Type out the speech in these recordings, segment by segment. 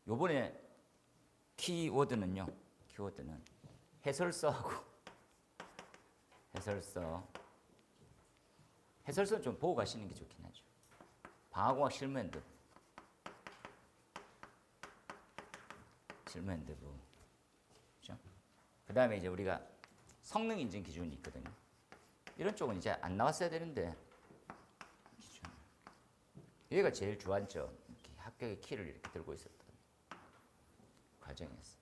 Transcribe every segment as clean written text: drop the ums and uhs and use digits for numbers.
요번에 키워드는 해설서하고 해설서는 좀 보고 가시는 게 좋긴 하죠. 방화공학 실무엔드 그죠? 그 다음에 이제 우리가 성능 인증 기준이 있거든요. 이런 쪽은 이제 안 나왔어야 되는데 기준. 얘가 제일 주안점. 이렇게 합격의 키를 이렇게 들고 있었던 과정이었어요.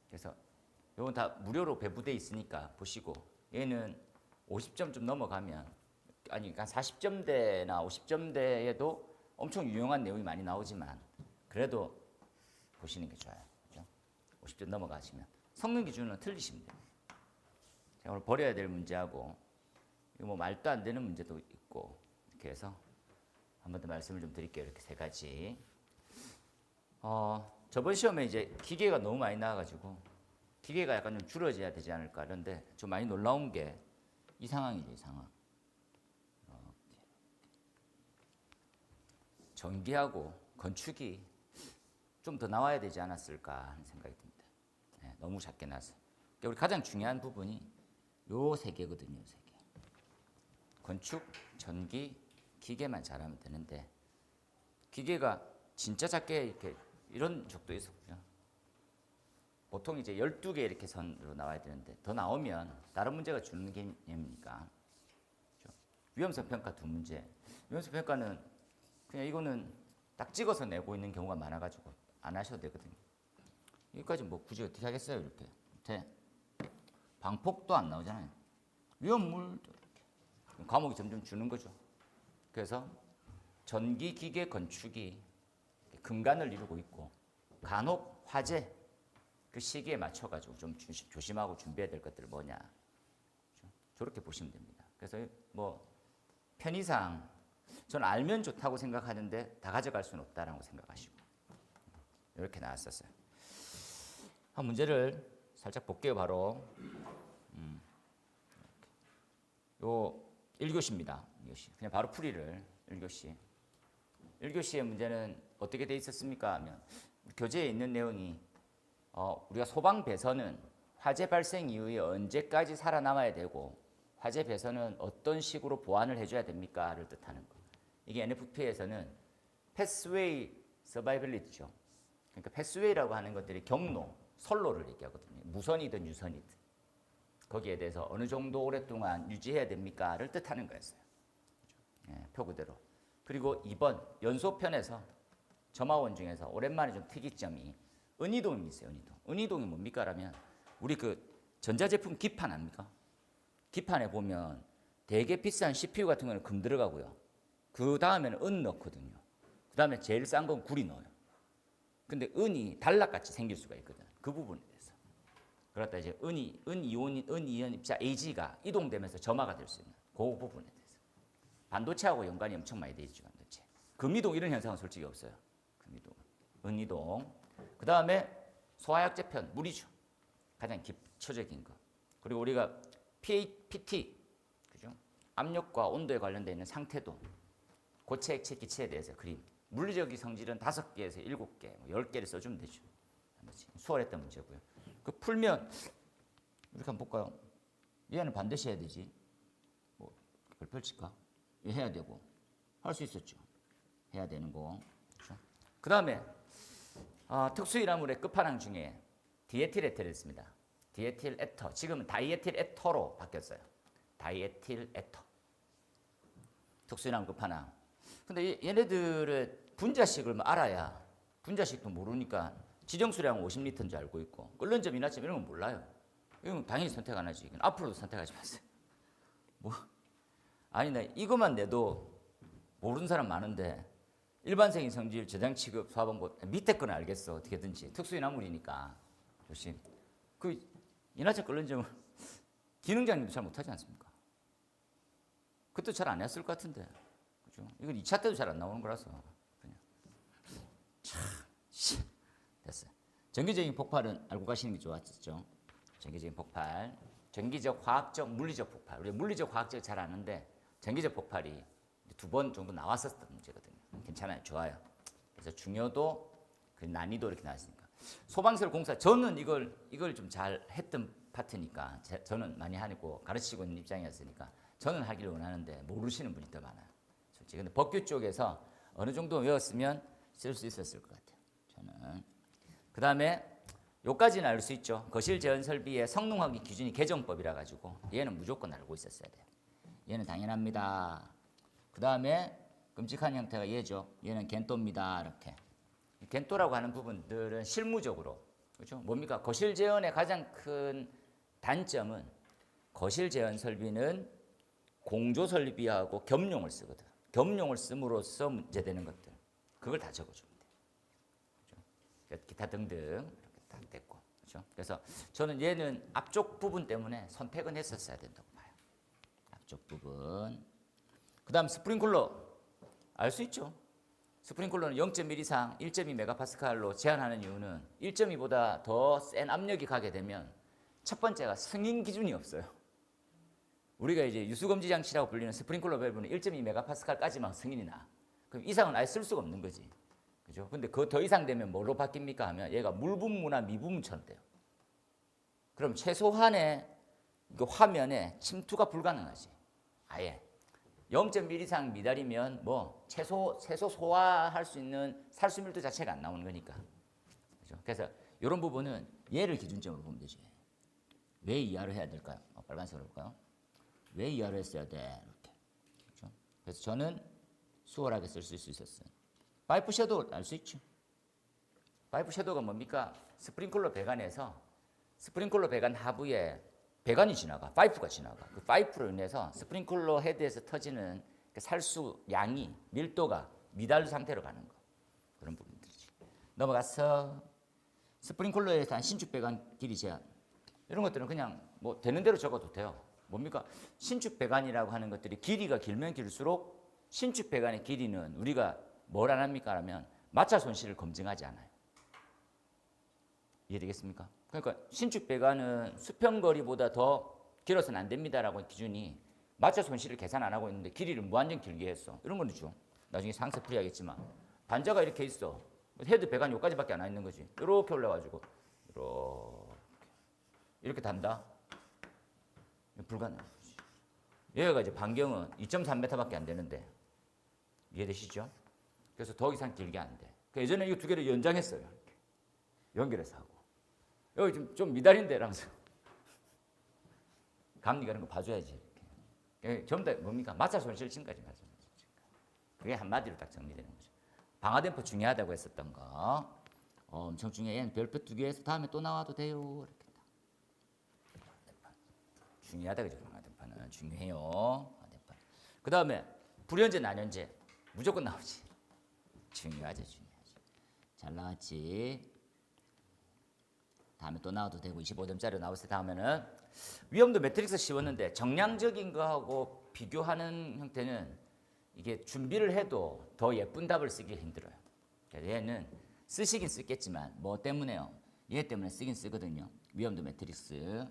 그래서 이건 다 무료로 배부돼 있으니까 보시고, 얘는 50점 좀 넘어가면, 아니 그러니까 40점대나 50점대에도 엄청 유용한 내용이 많이 나오지만 그래도 보시는 게 좋아요. 그죠? 50점 넘어가시면 성능 기준은 틀리시면 돼요. 제가 오늘 버려야 될 문제하고 이거 뭐 말도 안 되는 문제도 있고 이렇게 해서 한 번 더 말씀을 좀 드릴게요. 이렇게 세 가지. 저번 시험에 이제 기계가 너무 많이 나와가지고 기계가 약간 좀 줄어져야 되지 않을까. 그런데 좀 많이 놀라운 게 이 상황이죠. 이 상황. 이렇게. 전기하고 건축이 좀 더 나와야 되지 않았을까 하는 생각이 듭니다. 네, 너무 작게 나서. 그러니까 우리 가장 중요한 부분이 요 세 개거든요. 요 세 개. 건축, 전기, 기계만 잘하면 되는데 기계가 진짜 작게 이렇게 이런 적도 있었고요. 보통 이제 12개 이렇게 선으로 나와야 되는데 더 나오면 다른 문제가 주는 개념이니까. 그렇죠? 위험성 평가 두 문제. 위험성 평가는 그냥 이거는 딱 찍어서 내고 있는 경우가 많아가지고 안 하셔도 되거든요. 여기까지 뭐 굳이 어떻게 하겠어요, 이렇게. 방폭도 안 나오잖아요. 위험물도 이렇게. 과목이 점점 주는 거죠. 그래서 전기, 기계, 건축이 근간을 이루고 있고 간혹 화재 그 시기에 맞춰가지고 좀 조심하고 준비해야 될 것들 뭐냐. 저렇게 보시면 됩니다. 그래서 뭐 편의상 저는 알면 좋다고 생각하는데 다 가져갈 수는 없다라고 생각하시고 이렇게 나왔었어요. 한 문제를 살짝 볼게요. 바로 요 1교시입니다. 1교시. 그냥 바로 풀이를 1교시. 1교시의 문제는 어떻게 돼 있었습니까? 하면 교재에 있는 내용이 우리가 소방 배선은 화재 발생 이후에 언제까지 살아남아야 되고 화재 배선은 어떤 식으로 보완을 해줘야 됩니까?를 뜻하는 거. 이게 NFP에서는 Pathway Survivability죠. 그러니까 Pathway라고 하는 것들이 경로, 선로를 얘기하거든요. 무선이든 유선이든 거기에 대해서 어느 정도 오랫동안 유지해야 됩니까?를 뜻하는 거였어요. 예, 표 그대로. 그리고 2번 연소편에서 점화원 중에서 오랜만에 좀 특이점이 은이동이 있어요. 은이동. 은이동이 뭡니까? 라면 우리 그 전자제품 기판 아닙니까? 기판에 보면 되게 비싼 CPU 같은 거는 금 들어가고요. 그 다음에는 은 넣거든요. 그 다음에 제일 싼 건 구리 넣어요. 근데 은이 단락같이 생길 수가 있거든. 그 부분에 대해서. 그렇다 이제 은 이온 입자 Ag가 이동되면서 점화가 될 수 있는 그 부분에 대해서. 반도체하고 연관이 엄청 많이 돼 있죠. 반도체. 금이동 이런 현상은 솔직히 없어요. 금이동. 은이동. 그 다음에 소화약제편, 물이죠. 가장 기초적인 거. 그리고 우리가 PT, 그죠? 압력과 온도에 관련되어 있는 상태도, 고체, 액체, 기체에 대해서 그림. 물리적 성질은 5개에서 7개, 10개를 써주면 되죠. 수월했던 문제고요. 그 풀면 이렇게 한번 볼까요? 얘는 반드시 해야 되지. 뭐 별펼칠까? 이거 해야 되고 할 수 있었죠. 해야 되는 거. 그렇죠? 그 다음에 특수일화물의 끝판왕 중에 디에틸 에터를 했습니다. 디에틸 에터. 지금은 다이에틸 에터로 바뀌었어요. 다이에틸 에터. 특수일화물 끝판왕. 근데 얘네들의 분자식을 알아야, 분자식도 모르니까 지정수량 50리터인 줄 알고 있고 끓는 점, 이나점 이런 건 몰라요. 이건 당연히 선택 안 하지. 이건 앞으로도 선택하지 마세요. 뭐 아니 나 이것만 내도 모르는 사람 많은데 일반생인 성질, 저장 취급, 소화방법 밑에 건 알겠어. 어떻게든지 특수인화물이니까 조심. 그 이나점 끓는 점을 기능장님도 잘 못하지 않습니까? 그것도 잘 안 했을 것 같은데. 그죠? 이건 2차 때도 잘 안 나오는 거라서 그냥 참 됐어요. 전기적인 폭발은 알고 가시는 게 좋았죠. 전기적인 폭발, 전기적, 화학적, 물리적 폭발. 우리 물리적, 화학적 잘 아는데 전기적 폭발이 2번 정도 나왔었던 문제거든요. 괜찮아요, 좋아요. 그래서 중요도, 그 난이도 이렇게 나왔으니까. 소방시설 공사, 저는 이걸 좀 잘 했던 파트니까 저는 많이 하고 가르치고 있는 입장이었으니까 저는 하기를 원하는데 모르시는 분이 더 많아요. 솔직히. 근데 법규 쪽에서 어느 정도 외웠으면 쓸 수 있었을 것 같아요. 저는. 그 다음에 요까지는 알 수 있죠. 거실 제한 설비의 성능 확인 기준이 개정법이라 가지고 얘는 무조건 알고 있었어야 돼요. 얘는 당연합니다. 그 다음에 끔찍한 형태가 얘죠. 얘는 겐또입니다. 이렇게. 겐또라고 하는 부분들은 실무적으로, 그렇죠? 뭡니까? 거실 제한의 가장 큰 단점은 거실 제한 설비는 공조 설비하고 겸용을 쓰거든. 겸용을 씀으로써 문제되는 것들, 그걸 다 적어주면 돼요. 그렇죠? 기타 등등 이렇게 다 됐고, 그렇죠? 그래서 저는 얘는 앞쪽 부분 때문에 선택은 했었어야 된다고 봐요. 앞쪽 부분. 그다음 스프링클러 알 수 있죠. 스프링클러는 0.1 이상 1.2 메가파스칼로 제한하는 이유는 1.2보다 더 센 압력이 가게 되면 첫 번째가 승인 기준이 없어요. 우리가 이제 유수검지 장치라고 불리는 스프링클러 밸브는 1.2 메가파스칼까지만 승인이 나. 그럼 이상은 아예 쓸 수가 없는 거지. 그죠? 근데 그 더 이상 되면 뭐로 바뀝니까 하면 얘가 물분무나 미분무처럼 돼요. 그럼 최소한의 그 화면에 침투가 불가능하지. 아예. 0.1 이상 미달이면 뭐 최소 소화할 수 있는 살수밀도 자체가 안 나오는 거니까. 그죠? 그래서 이런 부분은 얘를 기준점으로 보면 되지. 왜 이하로 해야 될까요? 빨간색으로 볼까요? 왜 이하로 했어야 돼? 이렇게. 그렇죠? 그래서 저는 수월하게 쓸 수 있었어요. 파이프 섀도우 알 수 있죠. 파이프 섀도우가 뭡니까? 스프링클러 배관에서 스프링클러 배관 하부에 배관이 지나가, 파이프가 지나가. 그 파이프로 인해서 스프링클러 헤드에서 터지는 그 살수 양이, 밀도가 미달 상태로 가는 거. 그런 부분들이지. 넘어가서 스프링클러에 대한 신축 배관 길이 제한. 이런 것들은 그냥 뭐 되는 대로 적어도 돼요. 뭡니까? 신축 배관이라고 하는 것들이 길이가 길면 길수록 신축 배관의 길이는 우리가 뭘 안 합니까? 하면 마찰 손실을 검증하지 않아요. 이해되겠습니까? 그러니까 신축 배관은 수평거리보다 더 길어서는 안 됩니다라고 기준이 마찰 손실을 계산 안 하고 있는데 길이를 무한정 길게 했어. 이런 건 있죠. 나중에 상세 풀이하겠지만 단자가 이렇게 있어. 헤드 배관이 여기까지밖에 안 와 있는 거지. 이렇게 올라가지고 이렇게 단다. 불가능한 거지. 얘가 이제 반경은 2.3m밖에 안 되는데 이해되시죠? 그래서 더 이상 길게 안 돼. 예전에 이거 두 개를 연장했어요. 이렇게. 연결해서 하고. 여기 좀 미달인데 라면서 감리가 이런 거 봐줘야지. 이렇게. 전부 다 뭡니까? 마찰 손실 증가지. 마찰 손실 증가. 그게 한마디로 딱 정리되는 거죠. 방화댐퍼 중요하다고 했었던 거. 엄청 중요해. 얘는 별표 2개에서 다음에 또 나와도 돼요. 이렇게. 중요하다 그죠? 방화댐퍼는 중요해요. 그 다음에 불연제 난연제 무조건 나오지. 중요하지. 잘 나왔지. 다음에 또 나와도 되고 25점짜리 나왔을 때 다음에는 위험도 매트릭스 씌웠는데 정량적인 거하고 비교하는 형태는 이게 준비를 해도 더 예쁜 답을 쓰기 힘들어요. 그래서 얘는 쓰시긴 쓰겠지만 뭐 때문에요? 얘 때문에 쓰긴 쓰거든요. 위험도 매트릭스로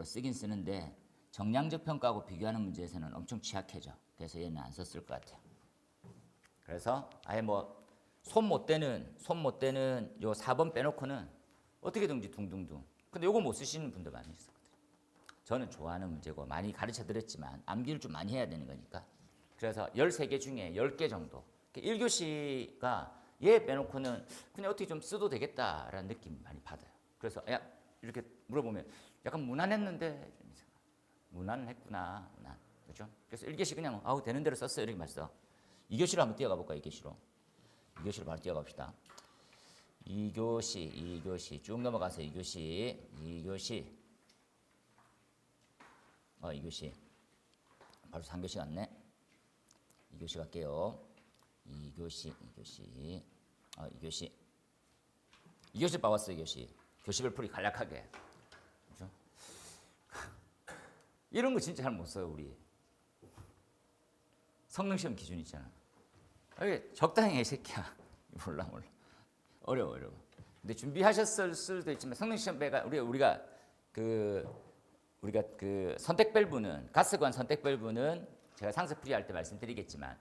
쓰긴 쓰는데 정량적 평가하고 비교하는 문제에서는 엄청 취약해져. 그래서 얘는 안 썼을 것 같아요. 그래서 아예 뭐 손 못 대는 요 4번 빼놓고는 어떻게든지 둥둥둥. 근데 요거 못 쓰시는 분들 많이 있었거든요. 저는 좋아하는 문제고 많이 가르쳐 드렸지만 암기를 좀 많이 해야 되는 거니까. 그래서 13개 중에 10개 정도. 1교시가 얘 빼놓고는 그냥 어떻게 좀 써도 되겠다라는 느낌 많이 받아요. 그래서 야 이렇게 물어보면 약간 무난했는데 무난은 했구나. 무난. 그렇죠? 그래서 1교시 그냥 아우 되는 대로 썼어요. 이렇게 말써. 2교시로 한번 뛰어가 볼까요? 2교시로 바로 뛰어갑시다. 2교시 쭉 넘어가서 2교시 바로 3교시 갔네. 2교시 갈게요. 2교시 봐봤어요. 2교시 교시별 풀이 간략하게. 그렇죠? 이런 거 진짜 잘 못 써요. 우리 성능시험 기준 있잖아. 이게 적당히 해, 이 새끼야. 몰라. 어려워. 근데 준비하셨을 수도 있지만 성능시험 배가 우리가 그 선택 밸브는 가스관 선택 밸브는 제가 상세 풀이할 때 말씀드리겠지만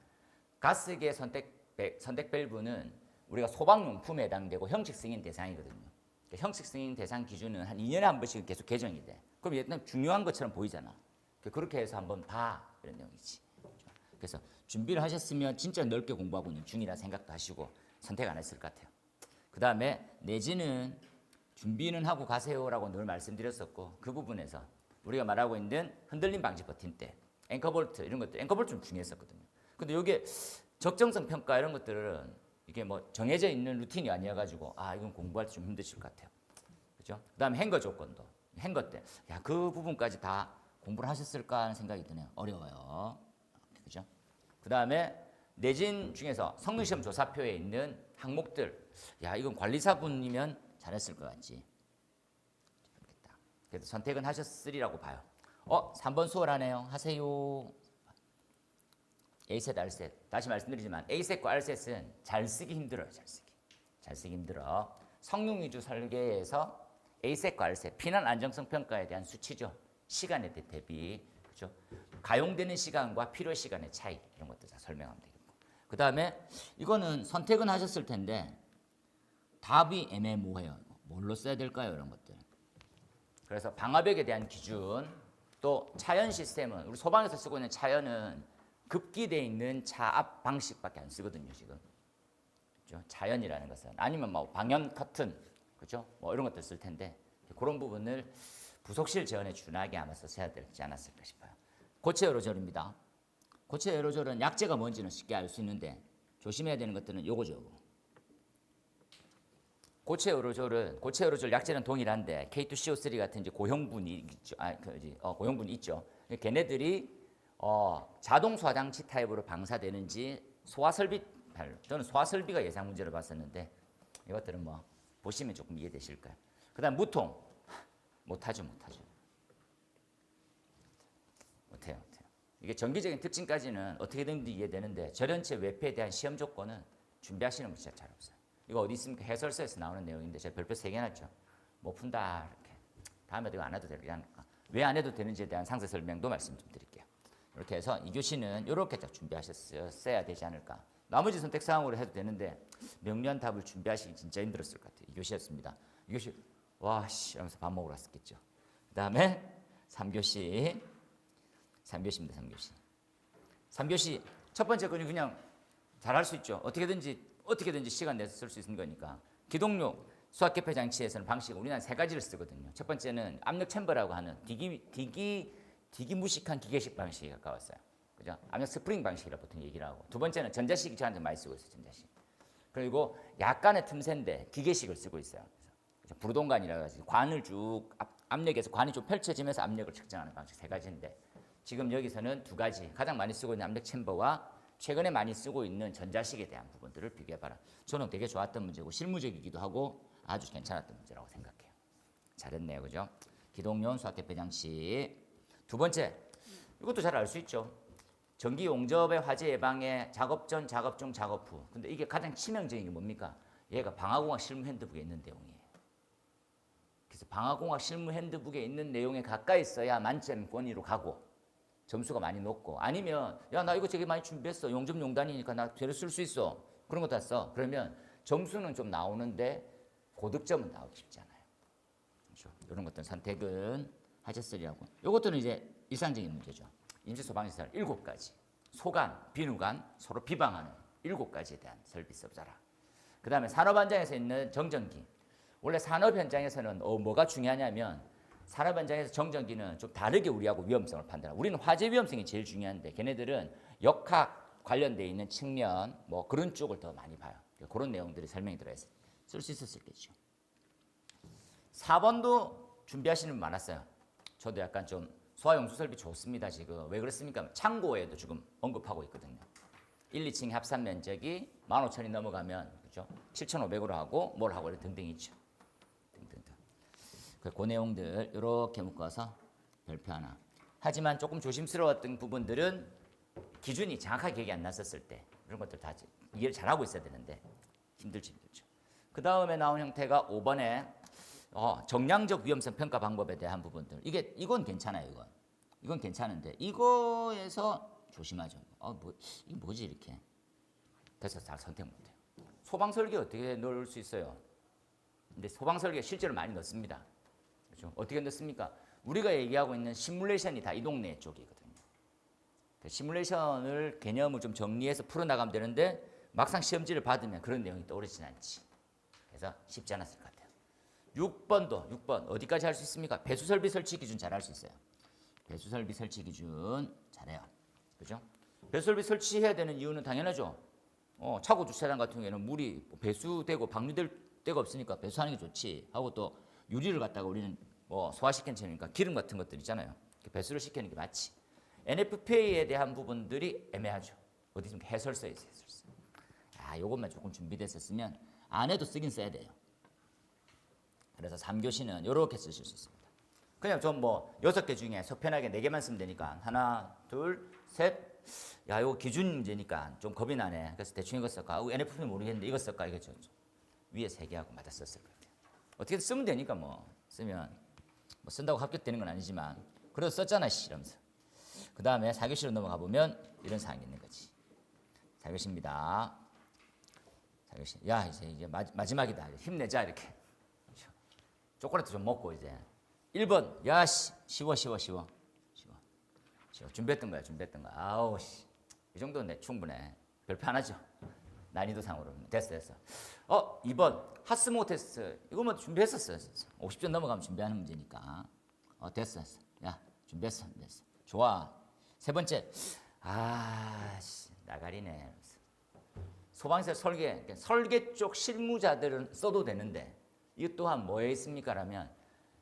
가스계 선택 선택 밸브는 우리가 소방용품에 해당되고 형식 승인 대상이거든요. 형식 승인 대상 기준은 한 2년에 한 번씩 계속 개정이 돼. 그럼 일단 중요한 것처럼 보이잖아. 그렇게 해서 한번 봐 이런 내용이지. 그래서 준비를 하셨으면 진짜 넓게 공부하고 있는 중이라 생각도 하시고 선택 안 했을 것 같아요. 그 다음에 내지는 준비는 하고 가세요라고 늘 말씀드렸었고 그 부분에서 우리가 말하고 있는 흔들림 방지 버튼대, 앵커볼트 이런 것들, 앵커볼트 좀 중요했었거든요. 근데 이게 적정성 평가 이런 것들은 이게 뭐 정해져 있는 루틴이 아니어가지고 이건 공부할 때 좀 힘드실 것 같아요. 그죠? 그 다음에 행거 조건도, 행거 때, 그 부분까지 다 공부를 하셨을까 하는 생각이 드네요. 어려워요. 그죠? 그 다음에 내진 중에서 성능시험 조사표에 있는 항목들, 이건 관리사분이면 잘했을 것 같지. 그래서 선택은 하셨으리라고 봐요. 3번 수월하네요. 하세요. A셋, R셋. 다시 말씀드리지만 A셋과 R셋은 잘 쓰기 힘들어요. 잘 쓰기 힘들어. 성능 위주 설계에서 A셋과 R셋, 피난 안정성 평가에 대한 수치죠. 시간에 대비. 그렇죠? 가용되는 시간과 필요 시간의 차이 이런 것도 다 설명하면 되겠고. 그 다음에 이거는 선택은 하셨을 텐데 답이 애매모호해요. 뭘로 써야 될까요? 이런 것들. 그래서 방화벽에 대한 기준, 또 차연 시스템은 우리 소방에서 쓰고 있는 차연은 급기되어 있는 차압 방식밖에 안 쓰거든요, 지금. 그렇죠? 차연이라는 것은 아니면 뭐 방연 커튼, 그렇죠? 뭐 이런 것들 쓸 텐데 그런 부분을 부속실 재원에 준하게 아마 써야 되지 않았을까 싶어요. 고체 에어로졸입니다. 고체 에어로졸은 약재가 뭔지는 쉽게 알 수 있는데 조심해야 되는 것들은 요거죠. 고체 에어로졸 약재는 동일한데 K2CO3 같은 이제 고형분이 있죠. 고형분이 있죠. 걔네들이 자동 소화장치 타입으로 방사되는지 소화설비, 저는 소화설비가 예상 문제를 봤었는데 이것들은 뭐 보시면 조금 이해되실 거예요. 그다음 무통 못해요. 이게 정기적인 특징까지는 어떻게든지 이해되는데 절연체 외패에 대한 시험 조건은 준비하시는 분 진짜 잘 없어요. 이거 어디 있습니까? 해설서에서 나오는 내용인데 제가 별표 3개 놨죠. 못 푼다 이렇게. 다음에도 이거 안 해도 되지 않을까? 왜 안 해도 되는지에 대한 상세 설명도 말씀 좀 드릴게요. 이렇게 해서 2교시는 이렇게 딱 준비하셨어야 되지 않을까. 나머지 선택 사항으로 해도 되는데 명료한 답을 준비하시기 진짜 힘들었을 것 같아요. 2교시였습니다. 2교시 와씨 하면서 밥 먹으러 왔었겠죠. 그 다음에 3교시입니다. 3교시 첫 번째 거는 그냥 잘할 수 있죠. 어떻게든지 시간 내서 쓸 수 있는 거니까. 기동용 수압개폐 장치에서는 방식은 우리나라 3가지를 쓰거든요. 첫 번째는 압력 챔버라고 하는 디기무식한 기계식 방식에 가까웠어요. 그죠? 압력 스프링 방식이라고 보통 얘기를 하고. 두 번째는 전자식이 저한테 많이 쓰고 있어요. 전자식. 그리고 약간의 틈새인데 기계식을 쓰고 있어요. 그래서 부르동관이라고 해서 관을 쭉 압력에서 관이 좀 펼쳐지면서 압력을 측정하는 방식 3가지인데 지금 여기서는 2가지 가장 많이 쓰고 있는 압력 챔버와 최근에 많이 쓰고 있는 전자식에 대한 부분들을 비교해봐라. 저는 되게 좋았던 문제고 실무적이기도 하고 아주 괜찮았던 문제라고 생각해요. 잘했네요. 그죠? 기동용 수압개폐 장치. 두 번째, 이것도 잘 알 수 있죠. 전기 용접의 화재 예방에 작업 전, 작업 중, 작업 후. 근데 이게 가장 치명적인 게 뭡니까? 얘가 방화공학 실무 핸드북에 있는 내용이에요. 그래서 방화공학 실무 핸드북에 있는 내용에 가까이 있어야 만점권위로 가고 점수가 많이 높고 아니면 나 이거 되게 많이 준비했어. 용접 용단이니까 나 재료 쓸 수 있어. 그런 거 다 써. 그러면 점수는 좀 나오는데 고득점은 나오기 쉽지 않아요. 그렇죠? 이런 것들 선택은 하셨으리라고. 이것들은 이제 일상적인 문제죠. 임시소방시설 7가지. 소관, 비누관, 서로 비방하는 7가지에 대한 설비 써봐라. 그 다음에 산업 현장에서 있는 정전기. 원래 산업 현장에서는 뭐가 중요하냐면 산업 현장에서 정전기는 좀 다르게 우리하고 위험성을 판단하고 우리는 화재 위험성이 제일 중요한데 걔네들은 역학 관련되어 있는 측면 뭐 그런 쪽을 더 많이 봐요. 그런 내용들이 설명이 들어있어요. 쓸 수 있었겠죠. 4번도 준비하시는 분 많았어요. 저도 약간 좀 소화용수 설비 좋습니다. 지금 왜 그렇습니까? 창고에도 지금 언급하고 있거든요. 1, 2층 합산 면적이 15,000이 넘어가면 그죠? 7,500으로 하고 뭘 하고 등등 있죠. 그 내용들 이렇게 묶어서 별표 하나. 하지만 조금 조심스러웠던 부분들은 기준이 정확하게 기억이 안 났었을 때 이런 것들 다 이해를 잘하고 있어야 되는데 힘들죠. 그 다음에 나온 형태가 5번에 정량적 위험성 평가 방법에 대한 부분들. 이건 괜찮아요. 이건 괜찮은데 이거에서 조심하죠. 이게 뭐지 이렇게. 그래서 잘 선택 못해요. 소방설계 어떻게 넣을 수 있어요? 근데 소방설계 실제로 많이 넣습니다. 그렇죠? 어떻게 넣습니까? 우리가 얘기하고 있는 시뮬레이션이 다 이 동네 쪽이거든요. 시뮬레이션을 개념을 좀 정리해서 풀어나가면 되는데 막상 시험지를 받으면 그런 내용이 떠오르진 않지. 그래서 쉽지 않았을 것 같아요. 6번 어디까지 할 수 있습니까? 배수설비 설치 기준 잘 할 수 있어요. 배수설비 설치 기준 잘해요. 그죠? 배수설비 설치해야 되는 이유는 당연하죠. 차고 주차장 같은 경우에는 물이 배수되고 방류될 데가 없으니까 배수하는 게 좋지 하고 또 유리를 갖다가 우리는 소화시키는 체니까 기름 같은 것들 있잖아요. 배수를 시키는 게 맞지. NFPA에 대한 부분들이 애매하죠. 어디 좀 해설서에 있어요. 해설서. 요것만 조금 준비됐었으면 안 해도 쓰긴 써야 돼요. 그래서 3교시는 이렇게 쓰실 수 있습니다. 그냥 좀 6개 중에 속편하게 4개만 쓰면 되니까 하나, 둘, 셋. 이거 기준 문제니까 좀 겁이 나네. 그래서 대충 이거 쓸까? NFP는 모르겠는데 이거 쓸까? 이거죠. 위에 3개하고 맞아 썼을 거예요. 어떻게 쓰면 되니까 쓰면 쓴다고 합격되는 건 아니지만 그래도 썼잖아 이러면서. 그 다음에 4교시로 넘어가 보면 이런 사항이 있는 거지. 4교시입니다. 4교시. 이제 마지막이다. 힘내자 이렇게. 초콜릿 좀 먹고 이제 1번. 쉬워. 준비했던 거야. 아우 씨. 이 정도는 충분해. 별표 하나죠. 난이도상으로. 됐어. 2번. 하스모 테스트. 이거 준비했었어. 50점 넘어가면 준비하는 문제니까. 됐어. 준비했어. 좋아. 3번째. 나가리네. 소방서 설계 쪽 실무자들은 써도 되는데 이것 또한 뭐에 있습니까? 라면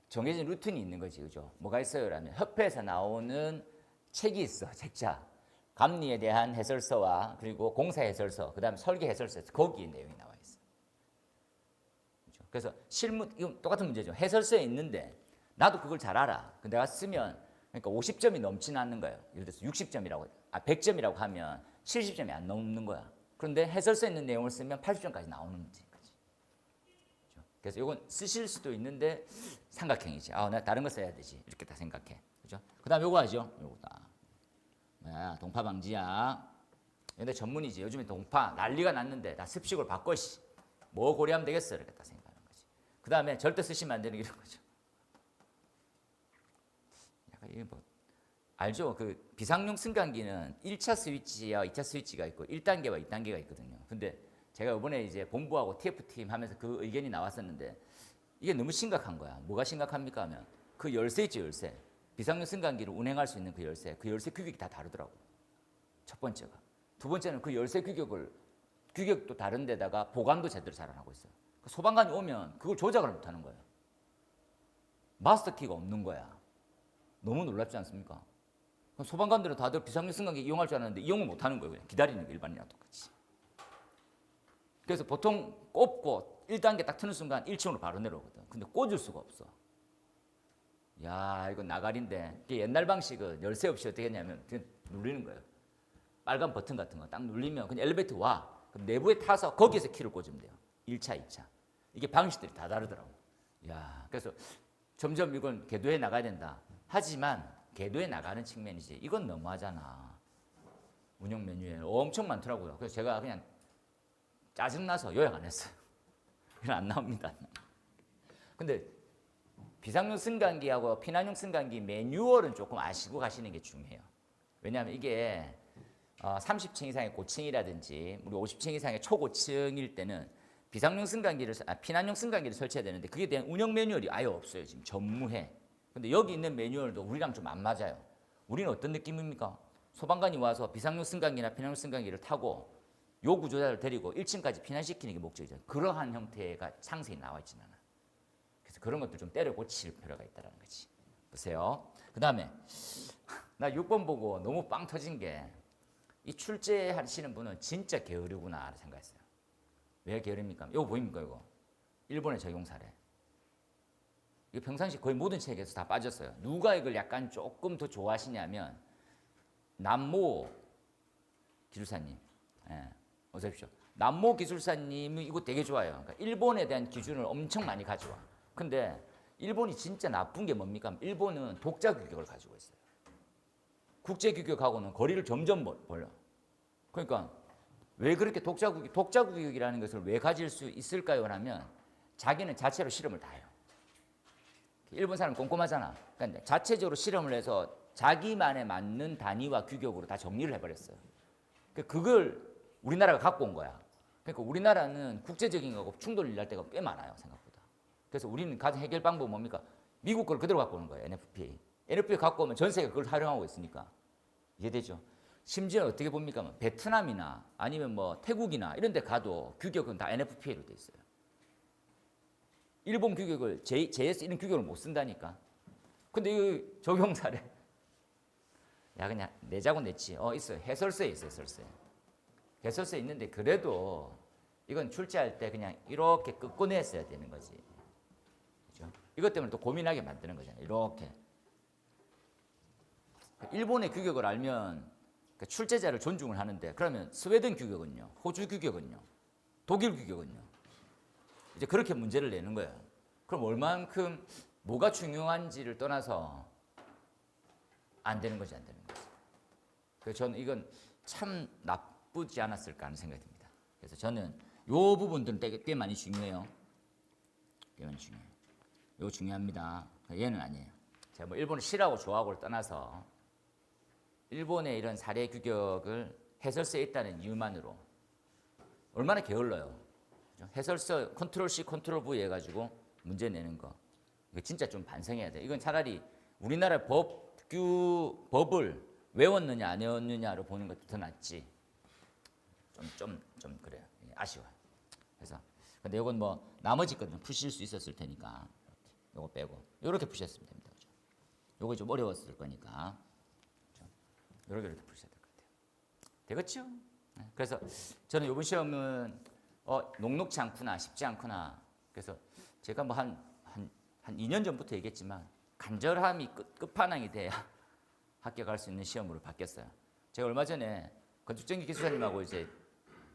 정해진 루틴이 있는 거지. 그죠? 뭐가 있어요? 라면 협회에서 나오는 책이 있어. 책자. 감리에 대한 해설서와 그리고 공사 해설서, 그다음에 설계 해설서, 거기에 내용이 나와 있어. 그렇죠? 그래서 이건 똑같은 문제죠. 해설서에 있는데 나도 그걸 잘 알아. 내가 쓰면 그러니까 50점이 넘지는 않는 거예요. 예를 들어서 60점이라고 100점이라고 하면 70점이 안 넘는 거야. 그런데 해설서에 있는 내용을 쓰면 80점까지 나오는 문제인 거지. 그렇죠? 그래서 이건 쓰실 수도 있는데 삼각형이지. 나 다른 거 써야 되지. 이렇게 다 생각해. 그죠? 그다음 요거 하죠. 요거다. 동파 방지야. 근데 전문이지. 요즘에 동파 난리가 났는데 다 습식으로 바꿔. 뭐 고려하면 되겠어. 이렇게 다 생각하는 거지. 그 다음에 절대 쓰시면 안 되는 이런 거죠. 약간 이게 알죠? 그 비상용 승강기는 1차 스위치와 2차 스위치가 있고 1단계와 2단계가 있거든요. 근데 제가 이번에 이제 본부하고 TF팀 하면서 그 의견이 나왔었는데 이게 너무 심각한 거야. 뭐가 심각합니까 하면 그 열쇠 있죠, 열쇠. 비상용 승강기를 운행할 수 있는 그 열쇠 규격이 다 다르더라고. 첫 번째가. 두 번째는 그 열쇠 규격도 다른 데다가 보관도 제대로 잘 안 하고 있어요. 소방관이 오면 그걸 조작을 못 하는 거예요. 마스터 키가 없는 거야. 너무 놀랍지 않습니까? 소방관들은 다들 비상용 승강기 이용할 줄 알았는데 이용을 못 하는 거예요. 그냥 기다리는 거 일반인이랑 똑같이. 그래서 보통 꼽고 1단계 딱 트는 순간 1층으로 바로 내려오거든. 근데 꽂을 수가 없어. 이건 나가리인데 옛날 방식은 열쇠 없이 어떻게 했냐면 그냥 누르는 거예요. 빨간 버튼 같은 거 딱 누르면 그냥 엘리베이터 와. 그럼 내부에 타서 거기에서 키를 꽂으면 돼요. 1차, 2차. 이게 방식들이 다 다르더라고. 그래서 점점 이건 궤도에 나가야 된다. 하지만 궤도에 나가는 측면이지. 이건 너무하잖아. 운영 메뉴에 엄청 많더라고요. 그래서 제가 그냥 짜증나서 요약 안 했어요. 그냥 안 나옵니다. 근데 비상용 승강기하고 피난용 승강기 매뉴얼은 조금 아시고 가시는 게 중요해요. 왜냐하면 이게 30층 이상의 고층이라든지 우리 50층 이상의 초고층일 때는 피난용 승강기를 설치해야 되는데 그에 대한 운영 매뉴얼이 아예 없어요. 지금 전무해. 근데 여기 있는 매뉴얼도 우리랑 좀 안 맞아요. 우리는 어떤 느낌입니까? 소방관이 와서 비상용 승강기나 피난용 승강기를 타고 요 구조자를 데리고 1층까지 피난시키는 게 목적이죠. 그러한 형태가 상세히 나와 있지는 않아요. 그래서 그런 것들 좀 때려 고칠 필요가 있다는 거지. 보세요. 그 다음에 나 6번 보고 너무 빵 터진 게 이 출제하시는 분은 진짜 게으르구나 생각했어요. 왜 게으릅니까? 이거 보입니까? 이거 일본의 적용 사례. 이거 평상시 거의 모든 책에서 다 빠졌어요. 누가 이걸 약간 조금 더 좋아하시냐면 남모 기술사님. 어서 오십시오. 남모 기술사님이 이거 되게 좋아요. 그러니까 일본에 대한 기준을 엄청 많이 가져와. 근데 일본이 진짜 나쁜 게 뭡니까? 일본은 독자 규격을 가지고 있어요. 국제 규격하고는 거리를 점점 벌려. 그러니까 왜 그렇게 독자국익이라는 것을 왜 가질 수 있을까요? 하면 자기는 자체로 실험을 다 해요. 일본 사람 꼼꼼하잖아. 그러니까 자체적으로 실험을 해서 자기만에 맞는 단위와 규격으로 다 정리를 해버렸어요. 그걸 우리나라가 갖고 온 거야. 그러니까 우리나라는 국제적인 거하고 충돌이 날 때가 꽤 많아요, 생각보다. 그래서 우리는 가장 해결 방법은 뭡니까? 미국 걸 그대로 갖고 오는 거예요, NFPA. NFPA 갖고 오면 전 세계가 그걸 활용하고 있으니까. 이해되죠? 심지어 어떻게 봅니까? 베트남이나 아니면 뭐 태국이나 이런 데 가도 규격은 다 NFPA로 돼 있어요. 일본 규격을 JS 이런 규격을 못 쓴다니까. 근데 이 적용 사례 야 그냥 내자고 냈지. 있어요. 해설서에 있어요. 해설서에 있는데 그래도 이건 출제할 때 그냥 이렇게 끄고 냈어야 되는 거지. 그죠? 이것 때문에 또 고민하게 만드는 거잖아요. 이렇게. 일본의 규격을 알면 출제자를 존중을 하는데 그러면 스웨덴 규격은요? 호주 규격은요? 독일 규격은요? 이제 그렇게 문제를 내는 거예요. 그럼 얼만큼 뭐가 중요한지를 떠나서 안 되는 거지, 안 되는 거지. 그래서 저는 이건 참 나쁘지 않았을까 하는 생각이 듭니다. 그래서 저는 이 부분들은 꽤 많이 중요해요. 꽤 많이 중요해요. 이거 중요합니다. 얘는 아니에요. 제가 뭐 일본을 싫어하고 좋아하고를 떠나서 일본의 이런 사례 규격을 해설서에 있다는 이유만으로 얼마나 게을러요. 해설서 컨트롤 C, 컨트롤 V 해가지고 문제 내는 거. 이거 진짜 좀 반성해야 돼. 이건 차라리 우리나라 법을 외웠느냐 안 외웠느냐로 보는 것도 더 낫지. 좀 그래요. 아쉬워요. 그래서 근데 이건 뭐 나머지 거는 푸실 수 있었을 테니까 이거 빼고 이렇게 푸셨으면 됩니다. 그죠? 이거 좀 어려웠을 거니까 이렇게 푸셔야 될 것 같아요. 되겠죠? 그래서 저는 이번 시험은 녹록지 않구나, 쉽지 않구나. 그래서 제가 뭐 한 2년 전부터 얘기했지만 간절함이 끝판왕이 돼야 합격할 수 있는 시험으로 바뀌었어요. 제가 얼마 전에 건축전기 기술사님하고 이제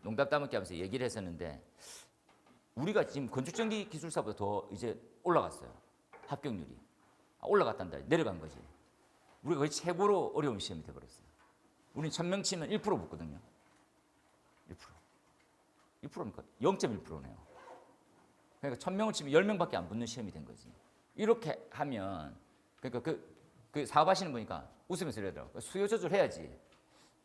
농담 따먹기 하면서 얘기를 했었는데 우리가 지금 건축전기 기술사보다 더 이제 올라갔어요. 합격률이. 올라갔단다. 내려간 거지. 우리가 거의 최고로 어려운 시험이 돼버렸어요. 우리는 1000명 치면 1% 붙거든요. 1%니까 0.1%네요. 그러니까 1000명을 치면 10명밖에 안 붙는 시험이 된 거지. 이렇게 하면 그러니까 그 사업하시는 거니까 웃으면서 이러더라고요. 수요 조절해야지.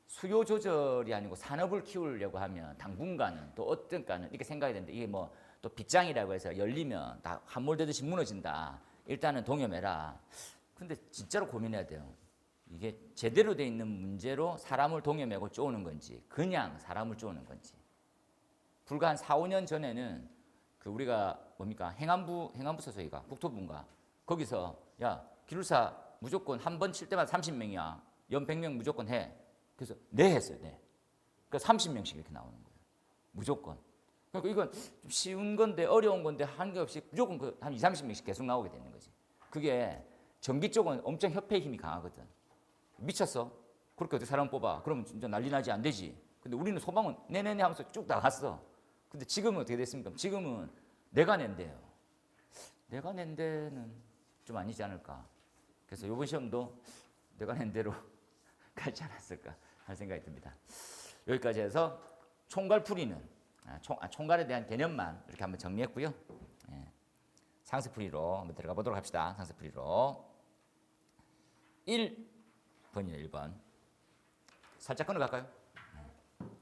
수요 조절이 아니고 산업을 키우려고 하면 당분간은 또 어떤가는 이렇게 생각이 되는데 이게 뭐 또 빗장이라고 해서 열리면 다 함몰되듯이 무너진다. 일단은 동염해라. 근데 진짜로 고민해야 돼요. 이게 제대로 돼 있는 문제로 사람을 동여매고 쪼는 건지 그냥 사람을 쪼는 건지. 불과 한 4, 5년 전에는 그 우리가 뭡니까 행안부 소속이가 국토부인가 거기서 야 기술사 무조건 한 번 칠 때마다 30명이야 연 100명 무조건 해. 그래서 네 했어요. 네. 그러니까 30명씩 이렇게 나오는 거예요. 무조건. 그러니까 이건 좀 쉬운 건데 어려운 건데 한 게 없이 무조건 한 20, 30명씩 계속 나오게 되는 거지. 그게 전기 쪽은 엄청 협회의 힘이 강하거든. 미쳤어? 그렇게 어떻게 사람 뽑아? 그러면 진짜 난리 나지 안 되지. 근데 우리는 소방은 네네네 하면서 쭉 나갔어. 근데 지금은 어떻게 됐습니까? 지금은 내가 낸대요. 내가 낸 데는 좀 아니지 않을까. 그래서 이번 시험도 내가 낸 대로 가지 않았을까 하는 생각이 듭니다. 여기까지 해서 총괄풀이는 총괄에 대한 개념만 이렇게 한번 정리했고요. 상세풀이로 한번 들어가 보도록 합시다. 상세풀이로 1번이요. 1번 살짝 끊어갈까요?